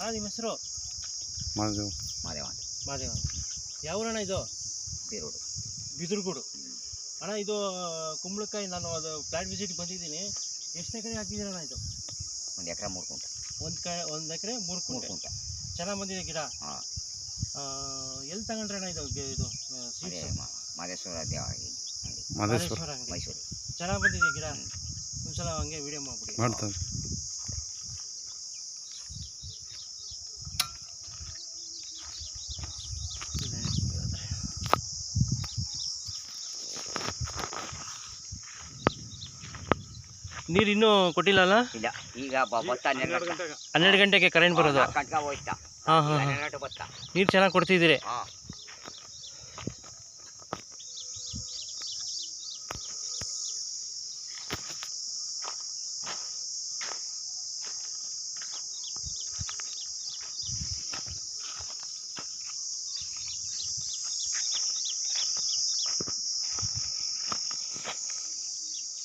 ಅಣ್ಣ ನಿಮ್ಮ ಹೆಸರು? ಮಾದೇವ್. ಮಾದೇವ ಅಂತ. ಮಾದೇವ. ಯಾವ ಊರಣ್ಣ ಇದು? ಬೀರೋಡು. ಬಿದುರ್ಗೂಡು. ಅಣ್ಣ ಇದು ಕುಂಬಳಕಾಯಿ ನಾನು ಅದು ಪ್ಲಾಂಟ್ ವಿಸಿಟ್ ಬಂದಿದ್ದೀನಿ. ಎಷ್ಟು ಎಕರೆ ಹಾಕಿದ್ದೀರಣ್ಣ ಇದು? 1 ಎಕರೆ 3 ಕುಂಟೆ. 1 ಎಕರೆ 3 ಕುಂಟೆ. ಚೆನ್ನಾಗಿ ಬಂದಿದೆ ಗಿಡ. ಹಾಂ. ಎಲ್ಲಿ ತಗೊಂಡ್ರಣ್ಣ ಇದು ಇದು ಮಾದೇಶ್ವರ ಅಂಗಡಿ ಮಾದೇಶ್ವರ ಮೈಸೂರು. ಚೆನ್ನಾಗಿ ಬಂದಿದೆ ಗಿಡ. ಒಂದ್ಸಲ ಹಂಗೆ ವಿಡಿಯೋ ಮಾಡ್ಬಿಡಿ. ಮಾಡ್ತಾರೆ. ನೀರು ಇನ್ನೂ ಕೊಟ್ಟಿಲ್ಲಲ್ಲ? ಇಲ್ಲ, ಈಗ ಬತ್ತ 12 ಗಂಟೆಗೆ ಕರೆಂಟ್ ಬರೋದು. ಹೋಯ್ತಾ. ಹಾಂ ಹಾಂ, ನೀರು ಚೆನ್ನಾಗಿ ಕೊಡ್ತಿದ್ದೀರಿ. ಹಾಂ.